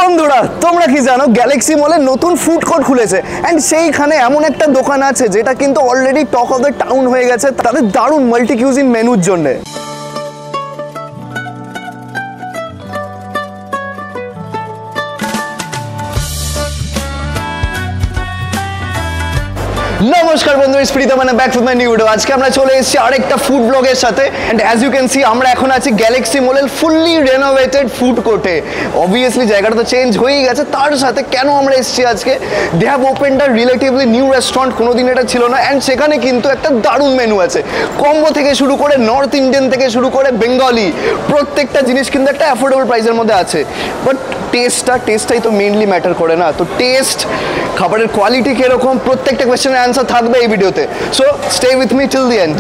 বন্ধুরা তোমরা কি জানো গ্যালাক্সি মলে নতুন ফুড কোর্ট খুলেছে এন্ড সেইখানে এমন একটা দোকান আছে যেটা কিন্তু already talk of the town হয়ে গেছে তাদের দারুণ মাল্টি কিউজিন মেনুর জন্য। নমস্কার বন্ধু, it's Pritam and back with my new video. আজকে আমরা চলে এসেছি আরেকটা ফুড ব্লগের সাথে and as you can see আমরা এখন আছি গ্যালাক্সি মলের ফুললি রেনোভেটেড ফুড কোর্টে। অবভিয়াসলি জায়গাটা তো চেঞ্জ হয়েই গেছে, তার সাথে কেন আমরা এসেছি আজকে, they have opened a relatively new restaurant, কোনোদিন এটা ছিল না এন্ড সেখানে কিন্তু একটা দারুণ মেনু আছে। কম্বো থেকে শুরু করে নর্থ ইন্ডিয়ান থেকে শুরু করে বেঙ্গলি প্রত্যেকটা জিনিস কিন্তু একটা অ্যাফোর্ডেবল প্রাইসের মধ্যে আছে। বাট টেস্টটাই তো মেইনলি ম্যাটার করে না, তো টেস্ট, খাবারের কোয়ালিটি কিরকম, প্রত্যেকটা কোয়েশ্চেনের অ্যান্সার থাকবে এই ভিডিওতে। So stay with me till the end.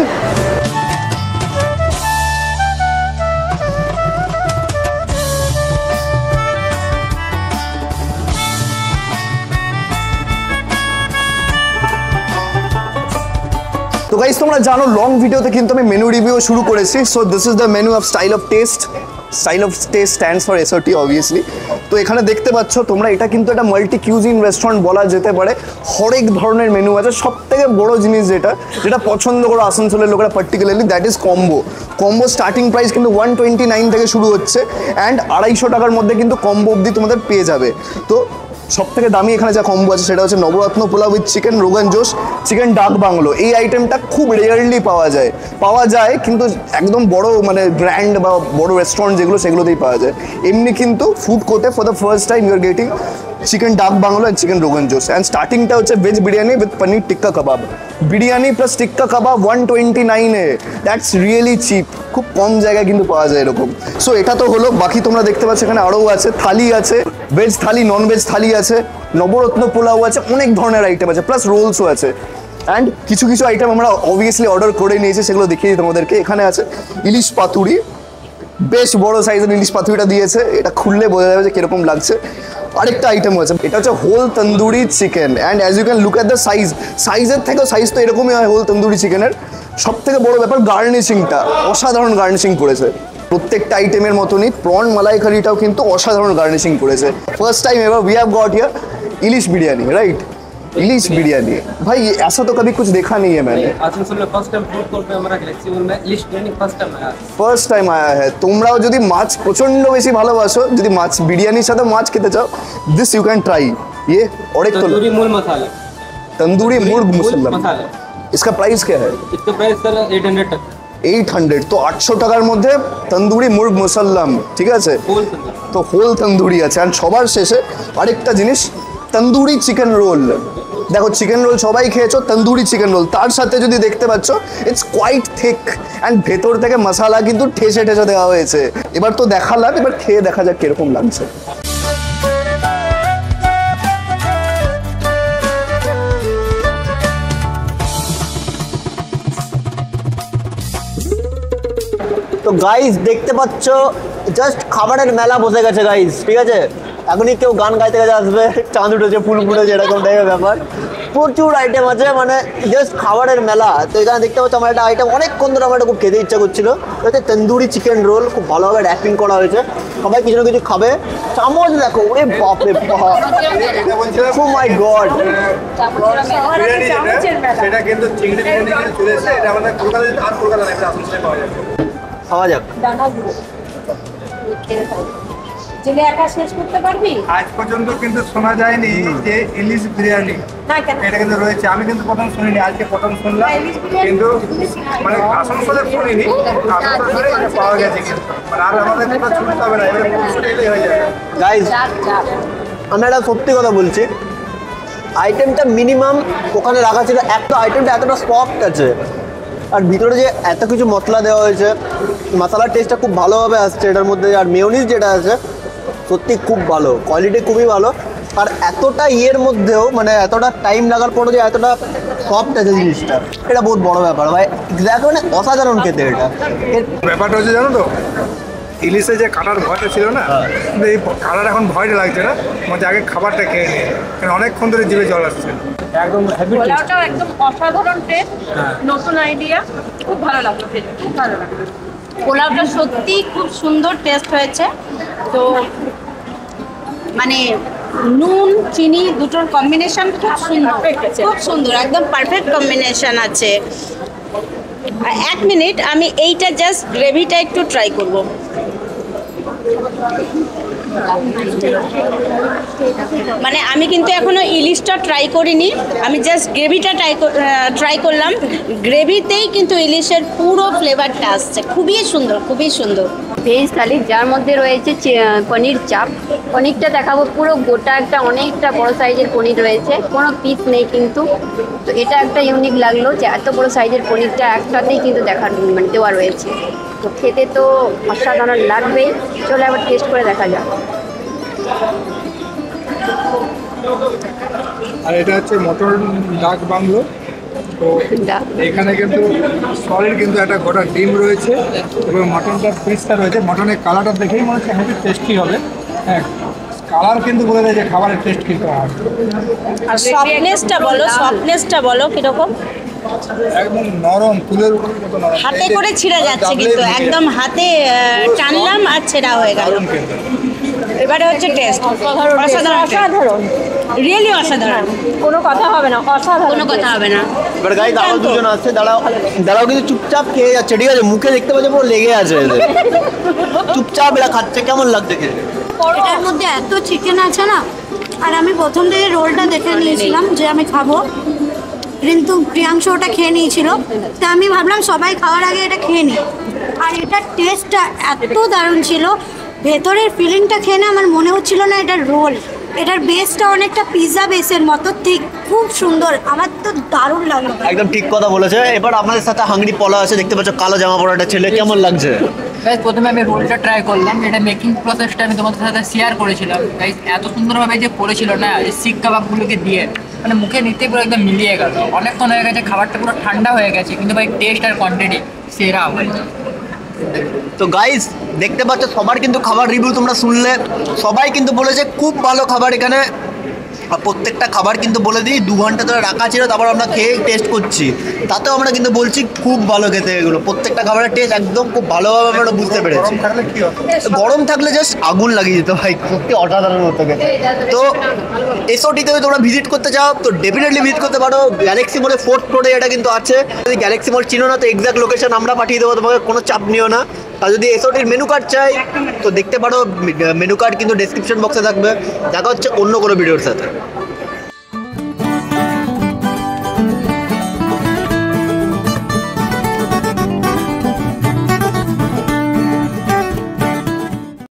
তো গাইস তোমরা জানো লং ভিডিওতে কিন্তু আমি মেনু রিভিউ শুরু করেছি। So this is the menu of style of test. Style of test stands for SOT obviously. তো এখানে দেখতে পাচ্ছ তোমরা, এটা কিন্তু একটা মাল্টি কিউজিন রেস্টুরেন্ট বলা যেতে পারে। হরেক ধরনের মেনু আছে। সব থেকে বড় জিনিস যেটা পছন্দ করো আসানসোলের লোকেরা particularly, that is combo starting price কিন্তু 129 থেকে শুরু হচ্ছে অ্যান্ড 250 টাকার মধ্যে কিন্তু কম্বো অবধি তোমাদের পেয়ে যাবে। তো সব থেকে দামি এখানে যা কম্বো আছে সেটা হচ্ছে নবরত্ন পোলাও উইথ চিকেন রোগান জোশ, চিকেন ডাক বাংলো। এই আইটেমটা খুব রেয়ারলি পাওয়া যায় কিন্তু একদম বড় মানে গ্র্যান্ড বা বড় রেস্টুরেন্ট যেগুলো সেগুলোতেই পাওয়া যায়। এমনি কিন্তু ফুড কোর্টে for the first time you are getting chicken dak bungalow and chicken rogan josh. And স্টার্টিংটা হচ্ছে veg biryani with paneer tikka kebab. Biryani plus tikka kebab 129-এ, দ্যাটস রিয়েলি চিপ। খুব কম জায়গায় কিন্তু পাওয়া যায় এরকম। সো এটা তো হলো, বাকি তোমরা দেখতে পাচ্ছ এখানে আরও আছে, থালি আছে, ভেজ থালি, নন ভেজ থালি আছে, নবরত্ন পোলাও আছে, অনেক ধরনের আইটেম আছে, প্লাস রোলসও আছে। অ্যান্ড কিছু আইটেম আমরা অবভিয়াসলি অর্ডার করে নিয়েছি, সেগুলো দেখিয়ে দিই তোমাদেরকে। এখানে আছে ইলিশ পাতুরি, বেশ বড় সাইজের ইলিশ পাতুরিটা দিয়েছে, এটা খুললে বোঝা যাবে যে কীরকম লাগছে। আরেকটা আইটেম আছে, এটা হচ্ছে whole tandoori chicken and as you can look at the সাইজের থেকেও সাইজ তো এরকমই হয় হোল তন্দুরি চিকেনের। সব থেকে বড় ব্যাপার গার্নিশিংটা, অসাধারণ গার্নিশিং করেছে। প্রত্যেকটা আইটেমের মতনই প্রন মালাইকারিটাও কিন্তু অসাধারণ গার্নিশিং করেছে। First time ever we have got here ilish biryani, right? Ilish biryani भाई ऐसा तो कभी कुछ देखा नहीं है मैंने। आसनसोल में फर्स्ट टाइम फूड कोर्ट में हमारा गैलेक्सी मॉल में इलिश बिरयानी ফার্স্ট টাইম আয়া है। তোমরাও যদি মাছ প্রচন্ড বেশি ভালোবাসো, যদি মাছ বিরিয়ানির সাথে মাছ খেতে চাও, দিস ইউ ক্যান ট্রাই। ये और एक तंदूरी मूल मसाला, तंदूरी मुर्ग मसाला। इसका प्राइस क्या है? इसका प्राइस सर 800 तक। 800 তো 800 টাকার মধ্যে তন্দুরি মুর্গ মুসাল্লাম, ঠিক আছে? তো হোল তন্দুরি আছে। আর সবার শেষে আরেকটা জিনিস, তন্দুরি চিকেন রোল। দেখো চিকেন রোল সবাই খেয়েছো, তন্দুরি চিকেন রোল তার সাথে যদি দেখতে পাচ্ছ ইটস কোয়াইট থিক অ্যান্ড ভেতর থেকে মশলা কিন্তু ঠেসে দেওয়া হয়েছে। এবার তো দেখালাম, এবার খেয়ে দেখা যাক কিরকম লাগছে। তো গাইস দেখতে পাচ্ছ জাস্ট খাবারের মেলা বসে গেছে গাইস, ঠিক আছে? এখনই কেউ গান গাইতে আসবে, চাঁদ উঠেছে ফুল ফুটেছে এরকম টাইপের ব্যাপার। প্রচুর আইটেম আছে, মানে জাস্ট খাবারের মেলা। তো এখানে দেখতে পাচ্ছ আমার একটা আইটেম অনেকক্ষণ ধরে আমার এটা খুব খেতে ইচ্ছা করছিল, হচ্ছে তন্দুরি চিকেন রোল। খুব ভালোভাবে র্যাপিং করা হয়েছে, সবাই কিছু না কিছু খাবে। চামচ দেখো, ওরে বাপরে বাপ, ও মাই গড। সেটা কিন্তু চিংড়ি বিরিয়ানি চলে এসেছে, এটা আমাদের কলকাতায় আর কলকাতায় একটা আসানসোলে পাওয়া যায়। খাওয়া যাক। জেলে একা শেষ করতে পারবি? আজ পর্যন্ত কিন্তু শোনা যায়নি যে ইলিশ বিরিয়ানি এটা কিন্তু রয়েছে। আমি কিন্তু প্রথম শুনিনি, আজকে প্রথম শুনলাম। কিন্তু মানে আসানসোলে শুনিনি, আসানসোলে পাওয়া গেছে কিন্তু মানে আর আমাদের কোথাও শুনতে হবে না, এবারে পৌঁছতে এলেই হয়ে যাবে। গাইস আমি একটা সত্যি কথা বলছি, আইটেমটা মিনিমাম ওখানে রাখা ছিল। একটা আইটেমটা এতটা সফট আছে, আর ভিতরে যে এত কিছু মশলা দেওয়া হয়েছে, মশলার টেস্টটা খুব ভালোভাবে আসছে এটার মধ্যে। আর মেয়োনিজ যেটা আছে সত্যি খুব ভালো, কোয়ালিটি খুবই ভালো। আর এতটা ইয়ের মধ্যেও মানে এতটা টাইম লাগার পরও যে এতটা সফট আছে জিনিসটা, এটা বহুত বড় ব্যাপার ভাই। এক্স্যাক্ট মানে অসাধারণ খেতে এটা। ব্যাপারটা হচ্ছে জানো তো, ইলিশে যে কাটার ভয়টা ছিল না, কিন্তু এই কাটার এখন ভয়টা লাগছে না, মানে আগে খাবারটা খেয়ে নিই, কারণ অনেকক্ষণ ধরে জিভে জল আসছে। একদম হেভি টেস্ট, পোলাওটাও একদম অসাধারণ টেস্ট, নতুন আইডিয়া, খুব ভালো লাগলো খেতে, খুব ভালো লাগলো। পোলাওটা সত্যি খুব সুন্দর টেস্ট হয়েছে। তো মানে নুন চিনি দুটোর কম্বিনেশন খুব সুন্দর, খুব সুন্দর, একদম পারফেক্ট কম্বিনেশন আছে। আর 1 মিনিট আমি এইটা জাস্ট গ্রেভিটা একটু ট্রাই করব। মানে আমি কিন্তু এখনো ইলিশটা ট্রাই করিনি, আমি জাস্ট গ্রেভিটা ট্রাই করলাম। গ্রেভিতেই কিন্তু ইলিশের পুরো ফ্লেভারটা আসছে, খুবই সুন্দর, খুবই সুন্দর। ভেজ থালি যার মধ্যে রয়েছে পনির চাপ। পনিরটা দেখাবো, পুরো গোটা একটা অনেকটা বড় সাইজের পনির রয়েছে, কোনো পিস নেই কিন্তু। তো এটা একটা ইউনিক লাগলো যে এত বড় সাইজের পনিরটা একসাথেই কিন্তু মানে দেওয়া রয়েছে। তো খেতে তো অসাধারণ লাগবেই। চলে আবার টেস্ট করে দেখা যাক। আর এটা হচ্ছে মটর ডাক বাংলো। তো এখানে কিন্তু সলিড কিন্তু একটা গোটা ডিম রয়েছে এবং মটনটার পিসটা রয়েছে। মটনের কালারটা দেখেই মনে হচ্ছে হেভি টেস্টি হবে। হ্যাঁ, কালার কিন্তু বলে দেয় যে খাবারের টেস্ট কিন্তু হয়। আর সফটনেসটা বলো কিরকম? একদম নরম, ফুলের মতো নরম। হাতে করে ছিঁড়ে যাচ্ছে কিন্তু, একদম হাতে টানলাম আর ছেঁড়া হয়ে গেল। নরম কিন্তু। এবারে হচ্ছে টেস্ট, অসাধারণ, রিয়েলি অসাধারণ, কোনো কথা হবে না, অসাধারণ। কোনো কথা হবে না। এবার গাইজ আরো দুজন আসছে, দাঁড়াও কিন্তু চুপচাপ খেয়ে যাচ্ছে, ঠিক আছে? মুখে দেখতে পাচ্ছে পুরো লেগে আছে এদের। চুপচাপ এরা খাচ্ছে, কেমন লাগছে খেতে? এটার মধ্যে এত চিকেন আছে না, আর আমি প্রথম থেকে রোলটা দেখে নিয়েছিলাম যে আমি খাবো, কিন্তু প্রিয়াংশু ওটা খেয়ে নিয়েছিল। তা আমি ভাবলাম সবাই খাওয়ার আগে এটা খেয়ে নিই। আর এটার টেস্টটা এত দারুণ ছিল, ভেতরের ফিলিংটা খেয়ে না আমার মনে হচ্ছিল না এটা রোল। এটার বেসটা অনেকটা পিৎজা বেসের মতো, ঠিক খুব সুন্দর, আমার তো দারুণ লাগলো। একদম ঠিক কথা বলেছে। এবার আমাদের সাথে হাংরি পলা আছে, দেখতে পাচ্ছ কালো জামা পরা একটা ছেলে, কেমন লাগছে? গাইস প্রথমে আমি রোলটা ট্রাই করলাম, এটা মেকিং প্রসেসটা আমি তোমাদের সাথে শেয়ার করেছিলাম। গাইস এত সুন্দরভাবে যে করেছিল না, এই শিক কাবাবগুলোকে দিয়ে, মানে মুখে নিতে পুরো একদম মিলিয়ে গেল। অনেকক্ষণ হয়ে গেছে, খাবারটা পুরো ঠান্ডা হয়ে গেছে, কিন্তু ভাই টেস্ট আর কোয়ান্টিটি সেরা ভাই। তো গাইস দেখতে পাচ্ছ সবার কিন্তু খাবার রিভিউ তোমরা শুনলে, সবাই কিন্তু বলেছে খুব ভালো খাবার এখানে। আর প্রত্যেকটা খাবার কিন্তু বলে দিই 2 ঘন্টা ধরে রাখা ছিল, তারপর আমরা খেয়ে টেস্ট করছি, তাতেও আমরা কিন্তু বলছি খুব ভালো খেতে। এগুলো প্রত্যেকটা খাবারের টেস্ট একদম খুব ভালোভাবে আমরা বুঝতে পেরেছি। থাকলে কি হবে? গরম থাকলে জাস্ট আগুন লাগিয়ে দিত ভাই, সত্যি অসাধারণ হতো খেতে। তো এসওটিতে তোমরা ভিজিট করতে চাও তো ডেফিনেটলি ভিজিট করতে পারো। গ্যালাক্সি মলে 4th ফ্লোরে এটা কিন্তু আছে। যদি গ্যালাক্সি মল চিনো না তো এক্সাক্ট লোকেশন আমরা পাঠিয়ে দেবো তোমাকে, কোনো চাপ নিও না। আর যদি এসওটির মেনু কার্ড চাই তো দেখতে পারো, মেনু কার্ড কিন্তু ডেসক্রিপশন বক্সে থাকবে। দেখা হচ্ছে অন্য কোনো ভিডিওর সাথে।